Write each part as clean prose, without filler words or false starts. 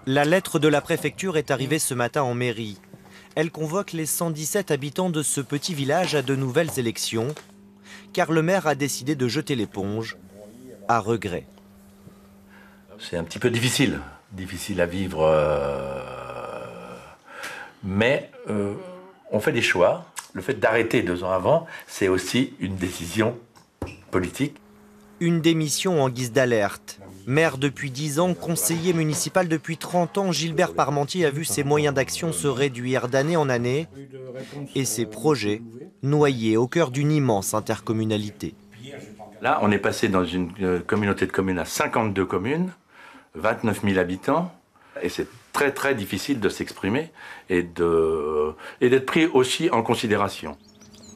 La lettre de la préfecture est arrivée ce matin en mairie. Elle convoque les 117 habitants de ce petit village à de nouvelles élections, car le maire a décidé de jeter l'éponge, à regret. C'est un petit peu difficile à vivre, mais on fait des choix. Le fait d'arrêter 2 ans avant, c'est aussi une décision politique. Une démission en guise d'alerte. Maire depuis 10 ans, conseiller municipal depuis 30 ans, Gilbert Parmentier a vu ses moyens d'action se réduire d'année en année et ses projets noyés au cœur d'une immense intercommunalité. Là, on est passé dans une communauté de communes à 52 communes, 29 000 habitants, et c'est très très difficile de s'exprimer et d'être pris aussi en considération.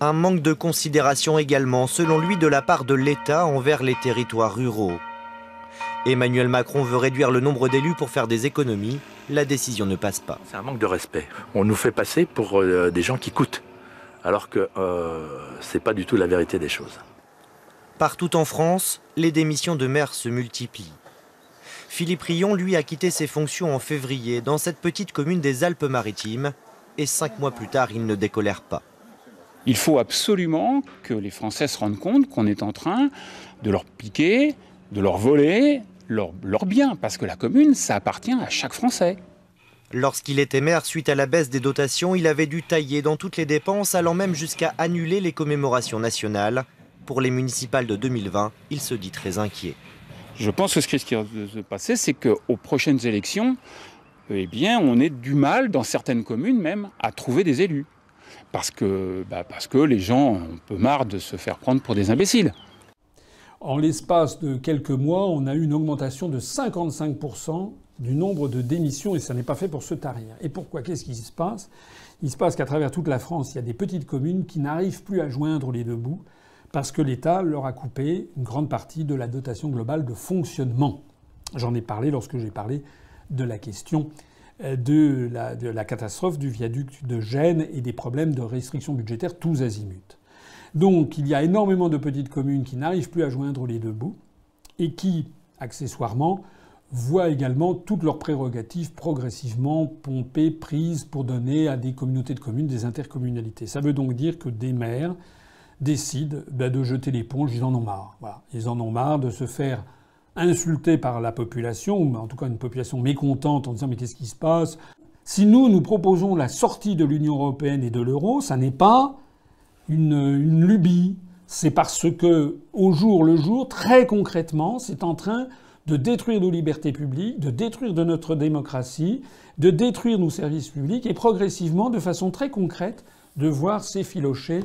Un manque de considération également, selon lui, de la part de l'État envers les territoires ruraux. Emmanuel Macron veut réduire le nombre d'élus pour faire des économies. La décision ne passe pas. C'est un manque de respect. On nous fait passer pour des gens qui coûtent, alors que c'est pas du tout la vérité des choses. Partout en France, les démissions de maires se multiplient. Philippe Rion, lui, a quitté ses fonctions en février dans cette petite commune des Alpes-Maritimes. Et 5 mois plus tard, il ne décolère pas. Il faut absolument que les Français se rendent compte qu'on est en train de leur piquer, de leur voler leurs biens. Parce que la commune, ça appartient à chaque Français. Lorsqu'il était maire, suite à la baisse des dotations, il avait dû tailler dans toutes les dépenses, allant même jusqu'à annuler les commémorations nationales. Pour les municipales de 2020, il se dit très inquiet. Je pense que ce qui risque de se passer, c'est qu'aux prochaines élections, eh bien, on ait du mal, dans certaines communes même, à trouver des élus. Parce que les gens ont un peu marre de se faire prendre pour des imbéciles. En l'espace de quelques mois, on a eu une augmentation de 55% du nombre de démissions et ça n'est pas fait pour se tarir. Et pourquoi? Qu'est-ce qui se passe? Il se passe qu'à travers toute la France, il y a des petites communes qui n'arrivent plus à joindre les deux bouts parce que l'État leur a coupé une grande partie de la dotation globale de fonctionnement. J'en ai parlé lorsque j'ai parlé de la question de la catastrophe du viaduc de Gênes et des problèmes de restrictions budgétaires tous azimuts. Donc il y a énormément de petites communes qui n'arrivent plus à joindre les deux bouts et qui, accessoirement, voient également toutes leurs prérogatives progressivement pompées, prises pour donner à des communautés de communes des intercommunalités. Ça veut donc dire que des maires décident de jeter l'éponge, ils en ont marre. Voilà. Ils en ont marre de se faire insulter par la population, ou en tout cas une population mécontente en disant « mais qu'est-ce qui se passe ?» Si nous proposons la sortie de l'Union européenne et de l'euro, ça n'est pas une lubie. C'est parce que, au jour le jour, très concrètement, c'est en train de détruire nos libertés publiques, de détruire de notre démocratie, de détruire nos services publics et progressivement, de façon très concrète, de voir s'effilocher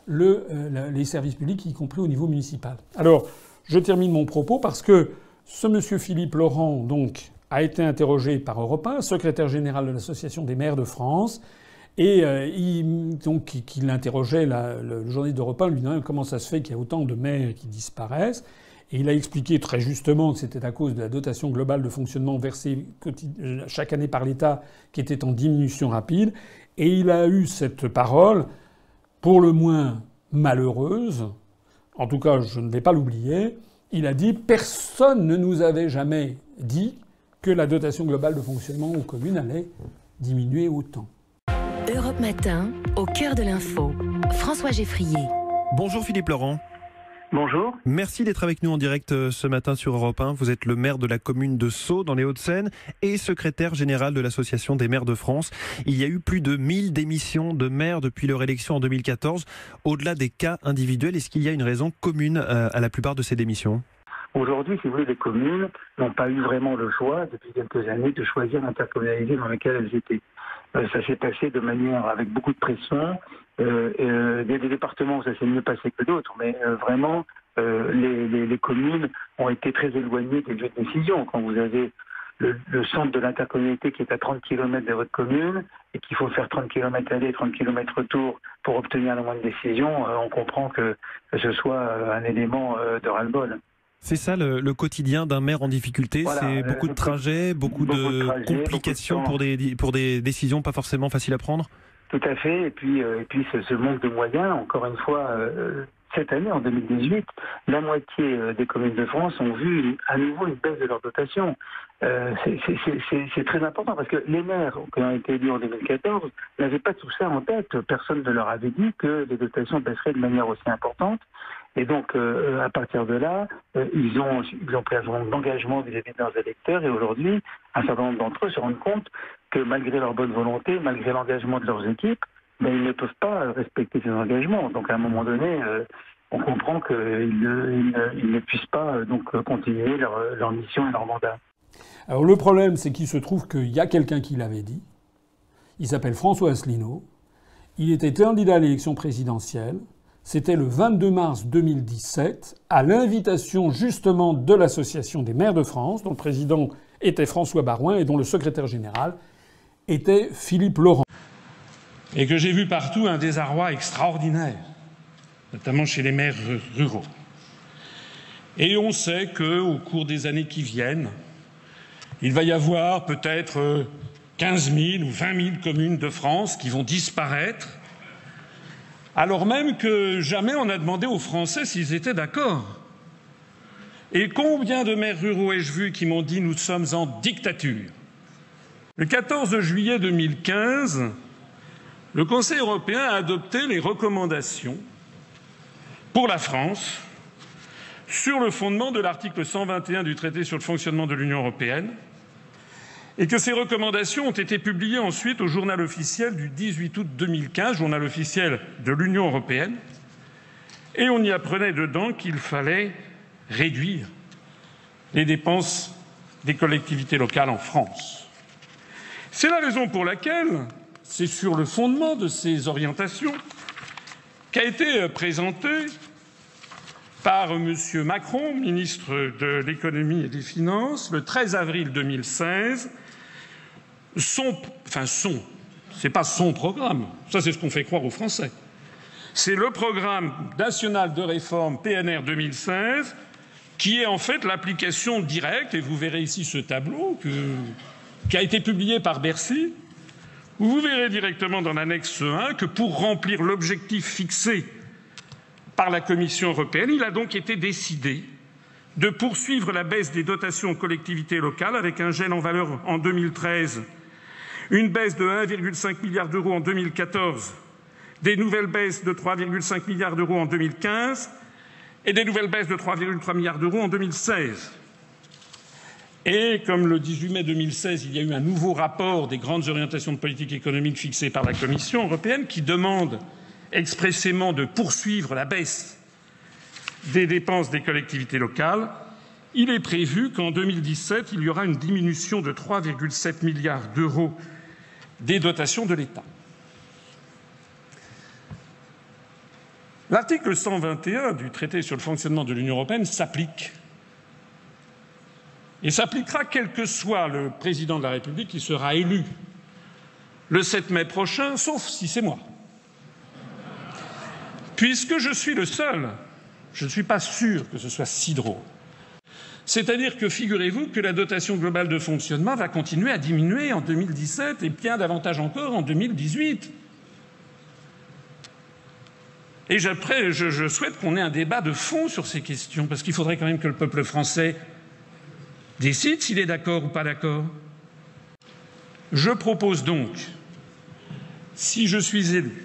les services publics, y compris au niveau municipal. Alors, je termine mon propos parce que ce monsieur Philippe Laurent, donc, a été interrogé par Europe 1, secrétaire général de l'Association des maires de France, et il interrogeait le journaliste d'Europe 1, lui disant comment ça se fait qu'il y a autant de maires qui disparaissent. Et il a expliqué très justement que c'était à cause de la dotation globale de fonctionnement versée chaque année par l'État qui était en diminution rapide. Et il a eu cette parole, pour le moins malheureuse, en tout cas je ne vais pas l'oublier, il a dit « Personne ne nous avait jamais dit que la dotation globale de fonctionnement aux communes allait diminuer autant ». Europe Matin, au cœur de l'info. François Geffrier. Bonjour Philippe Laurent. Bonjour. Merci d'être avec nous en direct ce matin sur Europe 1. Vous êtes le maire de la commune de Sceaux, dans les Hauts-de-Seine, et secrétaire général de l'Association des maires de France. Il y a eu plus de 1000 démissions de maires depuis leur élection en 2014. Au-delà des cas individuels, est-ce qu'il y a une raison commune à la plupart de ces démissions ? Aujourd'hui, si vous voulez, les communes n'ont pas eu vraiment le choix, depuis quelques années, de choisir l'intercommunalité dans laquelle elles étaient. Ça s'est passé de manière avec beaucoup de pression. Il y a des départements où ça s'est mieux passé que d'autres, mais vraiment, les communes ont été très éloignées des lieux de décision. Quand vous avez le centre de l'intercommunalité qui est à 30 km de votre commune et qu'il faut faire 30 km aller, 30 km retour pour obtenir la moindre décision, on comprend que ce soit un élément de ras-le-bol. C'est ça le quotidien d'un maire en difficulté, voilà, c'est beaucoup de trajets, beaucoup de complications pour des décisions pas forcément faciles à prendre. Tout à fait, et puis ce manque de moyens, encore une fois, cette année, en 2018, la moitié des communes de France ont vu à nouveau une baisse de leur dotation. c'est très important parce que les maires qui ont été élus en 2014 n'avaient pas tout ça en tête. Personne ne leur avait dit que les dotations baisseraient de manière aussi importante. Et donc, à partir de là, ils ont pris un certain nombre d'engagements vis-à-vis de leurs électeurs. Et aujourd'hui, un certain nombre d'entre eux se rendent compte que malgré leur bonne volonté, malgré l'engagement de leurs équipes, ils ne peuvent pas respecter ces engagements. Donc, à un moment donné, on comprend qu'ils ne puissent pas continuer leur mission et leur mandat. Alors le problème, c'est qu'il se trouve qu'il y a quelqu'un qui l'avait dit. Il s'appelle François Asselineau. Il était candidat à l'élection présidentielle. C'était le 22 mars 2017, à l'invitation justement de l'Association des maires de France, dont le président était François Baroin et dont le secrétaire général était Philippe Laurent. Et que j'ai vu partout un désarroi extraordinaire, notamment chez les maires ruraux. Et on sait qu'au cours des années qui viennent, il va y avoir peut-être 15 000 ou 20 000 communes de France qui vont disparaître, alors même que jamais on n'a demandé aux Français s'ils étaient d'accord. Et combien de maires ruraux ai-je vu qui m'ont dit « nous sommes en dictature ». Le 14 juillet 2015, le Conseil européen a adopté les recommandations pour la France sur le fondement de l'article 121 du traité sur le fonctionnement de l'Union européenne, et que ces recommandations ont été publiées ensuite au journal officiel du 18 août 2015, journal officiel de l'Union européenne, et on y apprenait dedans qu'il fallait réduire les dépenses des collectivités locales en France. C'est la raison pour laquelle, c'est sur le fondement de ces orientations qu'a été présenté par M. Macron, ministre de l'économie et des finances, le 13 avril 2016, c'est pas son programme, ça c'est ce qu'on fait croire aux Français. C'est le programme national de réforme PNR 2016 qui est en fait l'application directe, et vous verrez ici ce tableau qui a été publié par Bercy, où vous verrez directement dans l'annexe 1 que pour remplir l'objectif fixé par la Commission européenne, il a donc été décidé de poursuivre la baisse des dotations aux collectivités locales avec un gel en valeur en 2013, une baisse de 1,5 milliard d'euros en 2014, des nouvelles baisses de 3,5 milliards d'euros en 2015 et des nouvelles baisses de 3,3 milliards d'euros en 2016. Et comme le 18 mai 2016, il y a eu un nouveau rapport des grandes orientations de politique économique fixées par la Commission européenne qui demande expressément de poursuivre la baisse des dépenses des collectivités locales, il est prévu qu'en 2017, il y aura une diminution de 3,7 milliards d'euros des dotations de l'État. L'article 121 du traité sur le fonctionnement de l'Union européenne s'applique. Et s'appliquera quel que soit le président de la République qui sera élu le 7 mai prochain, sauf si c'est moi. Puisque je suis le seul, je ne suis pas sûr que ce soit si drôle. C'est-à-dire que figurez-vous que la dotation globale de fonctionnement va continuer à diminuer en 2017 et bien davantage encore en 2018. Et après, je souhaite qu'on ait un débat de fond sur ces questions, parce qu'il faudrait quand même que le peuple français décide s'il est d'accord ou pas d'accord. Je propose donc, si je suis élu,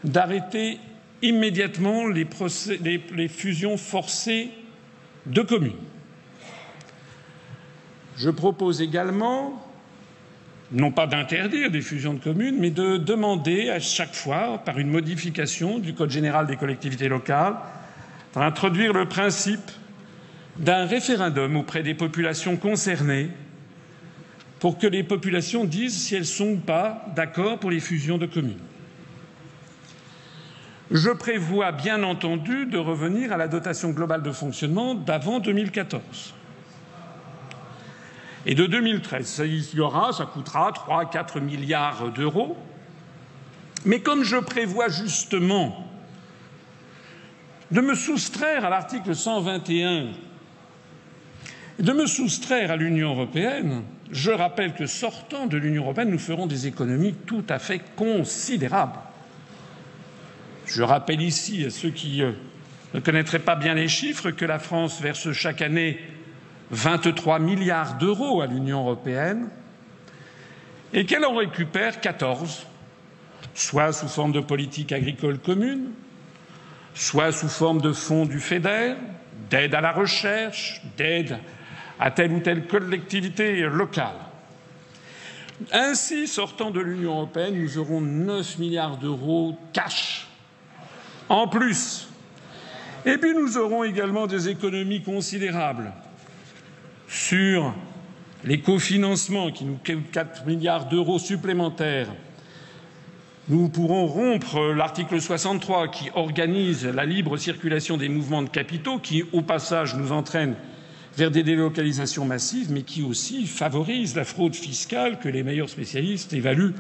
d'arrêter immédiatement les fusions forcées de communes. Je propose également, non pas d'interdire des fusions de communes, mais de demander à chaque fois, par une modification du Code général des collectivités locales, d'introduire le principe d'un référendum auprès des populations concernées pour que les populations disent si elles sont ou pas d'accord pour les fusions de communes. Je prévois bien entendu de revenir à la dotation globale de fonctionnement d'avant 2014. Et de 2013, ça coûtera 3 à 4 milliards d'euros. Mais comme je prévois justement de me soustraire à l'article 121, de me soustraire à l'Union européenne, je rappelle que sortant de l'Union européenne, nous ferons des économies tout à fait considérables. Je rappelle ici à ceux qui ne connaîtraient pas bien les chiffres que la France verse chaque année 23 milliards d'euros à l'Union européenne et qu'elle en récupère 14, soit sous forme de politique agricole commune, soit sous forme de fonds du FEDER, d'aide à la recherche, d'aide à telle ou telle collectivité locale. Ainsi, sortant de l'Union européenne, nous aurons 9 milliards d'euros cash en plus. Et puis nous aurons également des économies considérables sur les cofinancements qui nous coûtent 4 milliards d'euros supplémentaires. Nous pourrons rompre l'article 63 qui organise la libre circulation des mouvements de capitaux, qui au passage nous entraîne vers des délocalisations massives, mais qui aussi favorise la fraude fiscale que les meilleurs spécialistes évaluent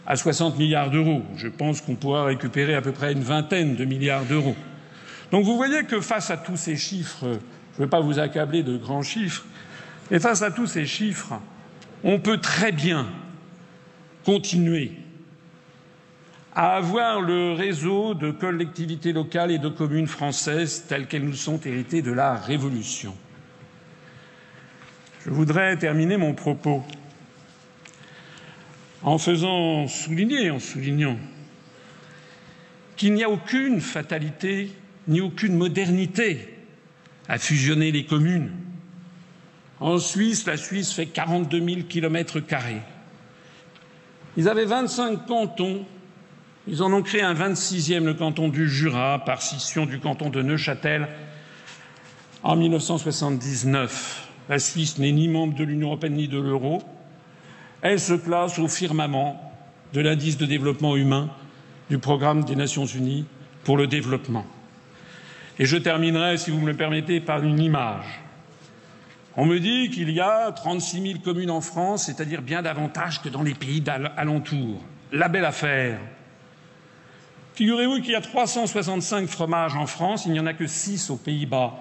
à 60 milliards d'euros. Je pense qu'on pourra récupérer à peu près une vingtaine de milliards d'euros. Donc vous voyez que face à tous ces chiffres, je ne veux pas vous accabler de grands chiffres, mais face à tous ces chiffres, on peut très bien continuer à avoir le réseau de collectivités locales et de communes françaises telles qu'elles nous sont héritées de la Révolution. Je voudrais terminer mon propos en soulignant qu'il n'y a aucune fatalité ni aucune modernité à fusionner les communes. En Suisse, la Suisse fait 42 000 km². Ils avaient 25 cantons. Ils en ont créé un 26e, le canton du Jura, par scission du canton de Neuchâtel en 1979. La Suisse n'est ni membre de l'Union européenne ni de l'euro. Elle se place au firmament de l'indice de développement humain du programme des Nations unies pour le développement. Et je terminerai, si vous me le permettez, par une image. On me dit qu'il y a 36 000 communes en France, c'est-à-dire bien davantage que dans les pays alentours. La belle affaire. Figurez-vous qu'il y a 365 fromages en France, il n'y en a que 6 aux Pays-Bas.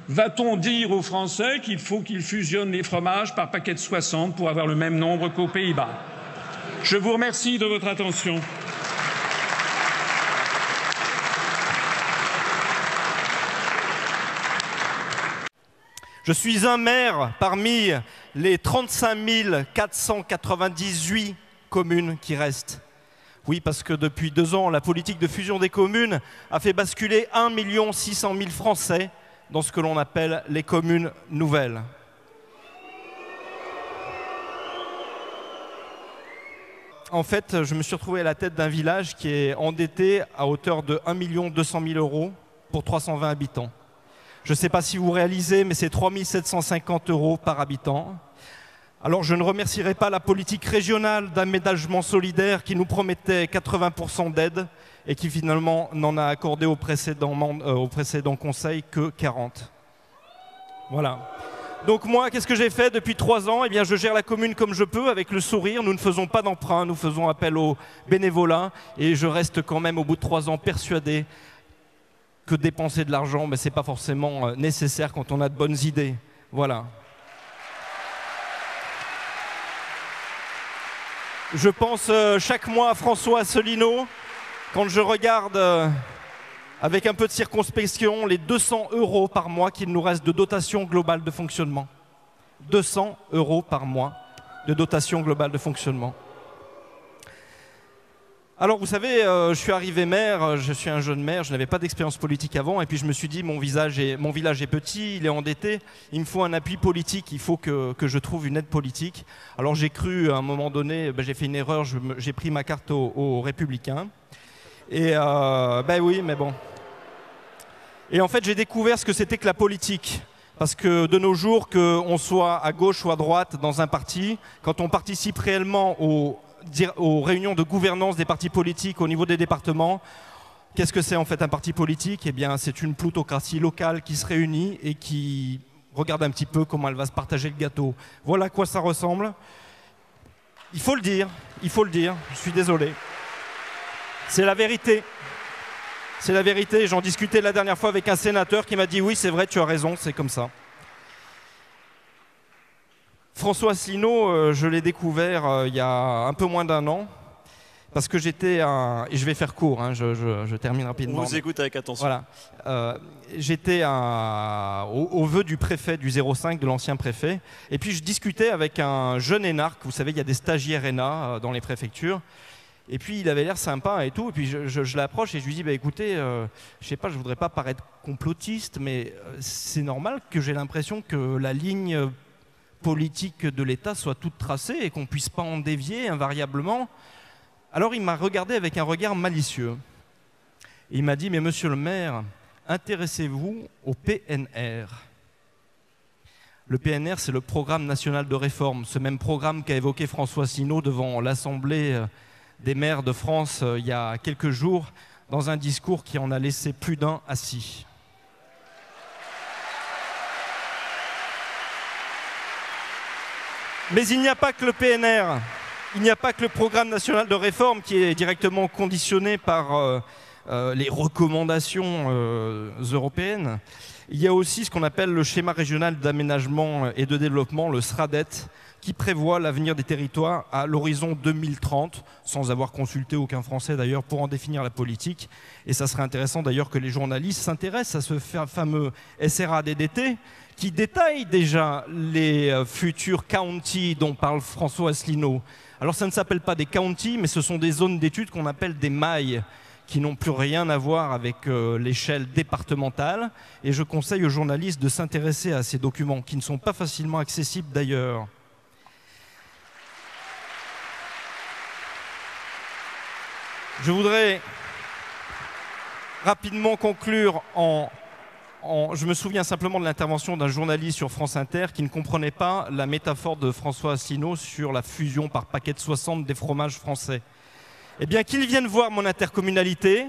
Va-t-on dire aux Français qu'il faut qu'ils fusionnent les fromages par paquet de 60 pour avoir le même nombre qu'aux Pays-Bas? Je vous remercie de votre attention. Je suis un maire parmi les 35 498 communes qui restent. Oui, parce que depuis 2 ans, la politique de fusion des communes a fait basculer 1 600 000 Français dans ce que l'on appelle les communes nouvelles. En fait, je me suis retrouvé à la tête d'un village qui est endetté à hauteur de 1 200 000 € pour 320 habitants. Je ne sais pas si vous réalisez, mais c'est 3 750 € par habitant. Alors je ne remercierai pas la politique régionale d'aménagement solidaire qui nous promettait 80% d'aide et qui finalement n'en a accordé au précédent conseil que 40. Voilà. Donc moi, qu'est-ce que j'ai fait depuis 3 ans? Eh bien, je gère la commune comme je peux, avec le sourire. Nous ne faisons pas d'emprunt, nous faisons appel au bénévolat. Et je reste quand même, au bout de 3 ans, persuadé que dépenser de l'argent, ce n'est pas forcément nécessaire quand on a de bonnes idées. Voilà. Je pense chaque mois à François Asselineau, quand je regarde avec un peu de circonspection les 200 € par mois qu'il nous reste de dotation globale de fonctionnement. 200 € par mois de dotation globale de fonctionnement. Alors vous savez, je suis arrivé maire, je suis un jeune maire, je n'avais pas d'expérience politique avant, et puis je me suis dit, mon village est petit, il est endetté, il me faut un appui politique, il faut que je trouve une aide politique. Alors j'ai cru, à un moment donné, j'ai fait une erreur, j'ai pris ma carte aux Républicains. Et oui, mais bon. Et en fait, j'ai découvert ce que c'était que la politique. Parce que de nos jours, qu'on soit à gauche ou à droite dans un parti, quand on participe réellement aux réunions de gouvernance des partis politiques au niveau des départements, qu'est-ce que c'est en fait un parti politique? Eh bien, c'est une plutocratie locale qui se réunit et qui regarde un petit peu comment elle va se partager le gâteau. Voilà à quoi ça ressemble. Il faut le dire, je suis désolé. C'est la vérité. C'est la vérité. J'en discutais la dernière fois avec un sénateur qui m'a dit « Oui, c'est vrai, tu as raison, c'est comme ça ». François Asselineau, je l'ai découvert il y a un peu moins d'1 an. parce que j'étais un... Et je vais faire court, hein, je termine rapidement. On vous écoute avec attention. Voilà. J'étais au vœu du préfet du 05, de l'ancien préfet. Et puis je discutais avec un jeune énarque. Vous savez, il y a des stagiaires ENA dans les préfectures. Et puis il avait l'air sympa et tout. Et puis je l'approche et je lui dis, bah, écoutez, je sais pas, je voudrais pas paraître complotiste, mais c'est normal que j'ai l'impression que la ligne politique de l'État soit toute tracée et qu'on puisse pas en dévier invariablement. Alors il m'a regardé avec un regard malicieux. Et il m'a dit, mais monsieur le maire, intéressez-vous au PNR. Le PNR, c'est le Programme national de réforme, ce même programme qu'a évoqué François Asselineau devant l'Assemblée des maires de France il y a quelques jours, dans un discours qui en a laissé plus d'un assis. Mais il n'y a pas que le PNR. Il n'y a pas que le Programme national de réforme qui est directement conditionné par les recommandations européennes. Il y a aussi ce qu'on appelle le schéma régional d'aménagement et de développement, le SRADET, qui prévoit l'avenir des territoires à l'horizon 2030, sans avoir consulté aucun Français d'ailleurs pour en définir la politique. Et ça serait intéressant d'ailleurs que les journalistes s'intéressent à ce fameux SRADDT, qui détaille déjà les futurs counties dont parle François Asselineau. Alors ça ne s'appelle pas des counties, mais ce sont des zones d'études qu'on appelle des mailles, qui n'ont plus rien à voir avec l'échelle départementale. Et je conseille aux journalistes de s'intéresser à ces documents, qui ne sont pas facilement accessibles d'ailleurs. Je voudrais rapidement conclure je me souviens simplement de l'intervention d'un journaliste sur France Inter qui ne comprenait pas la métaphore de François Asselineau sur la fusion par paquet de 60 des fromages français. Eh bien, qu'il vienne voir mon intercommunalité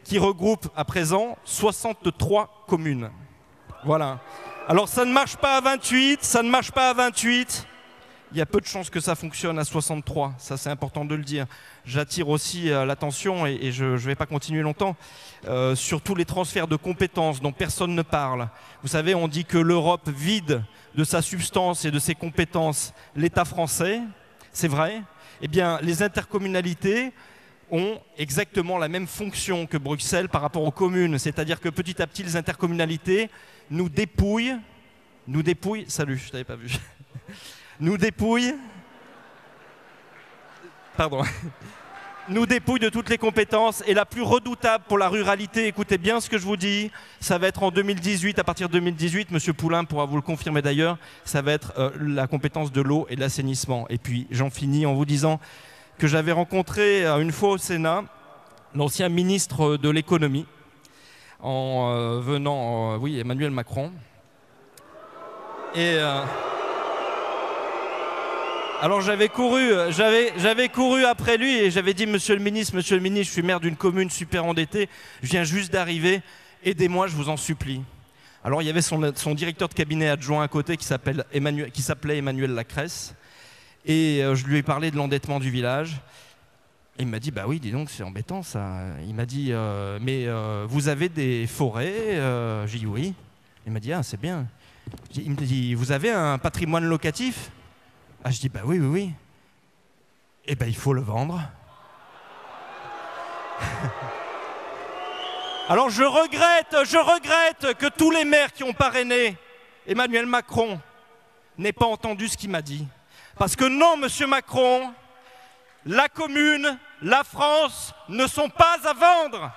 qui regroupe à présent 63 communes. Voilà. Alors ça ne marche pas à 28, ça ne marche pas à 28. Il y a peu de chances que ça fonctionne à 63, ça c'est important de le dire. J'attire aussi l'attention, et je ne vais pas continuer longtemps, sur tous les transferts de compétences dont personne ne parle. Vous savez, on dit que l'Europe vide de sa substance et de ses compétences l'État français, c'est vrai. Eh bien, les intercommunalités ont exactement la même fonction que Bruxelles par rapport aux communes. C'est-à-dire que petit à petit, les intercommunalités nous dépouillent, salut, je t'avais pas vu, nous dépouillent de toutes les compétences. Et la plus redoutable pour la ruralité, écoutez bien ce que je vous dis, ça va être en 2018, à partir de 2018, M. Poulain pourra vous le confirmer d'ailleurs, ça va être la compétence de l'eau et de l'assainissement. Et puis j'en finis en vous disant que j'avais rencontré une fois au Sénat l'ancien ministre de l'économie, Emmanuel Macron. Et alors j'avais couru après lui et j'avais dit, monsieur le ministre, je suis maire d'une commune super endettée, je viens juste d'arriver, aidez-moi, je vous en supplie. Alors il y avait son directeur de cabinet adjoint à côté qui s'appelait Emmanuel Lacresse, et je lui ai parlé de l'endettement du village. Et il m'a dit, bah oui, dis donc, c'est embêtant ça. Il m'a dit, mais vous avez des forêts? J'ai dit oui. Il m'a dit, ah c'est bien. Il me dit, vous avez un patrimoine locatif? Ah, je dis, bah oui, oui, oui. Eh ben, il faut le vendre. Alors, je regrette que tous les maires qui ont parrainé Emmanuel Macron n'aient pas entendu ce qu'il m'a dit. Parce que non, monsieur Macron, la commune, la France ne sont pas à vendre.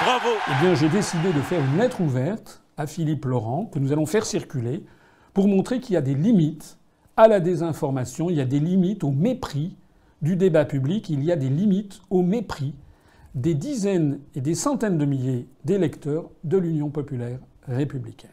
Bravo. Eh bien, j'ai décidé de faire une lettre ouverte à Philippe Laurent, que nous allons faire circuler, pour montrer qu'il y a des limites à la désinformation, il y a des limites au mépris du débat public, il y a des limites au mépris des dizaines et des centaines de milliers d'électeurs de l'Union populaire républicaine.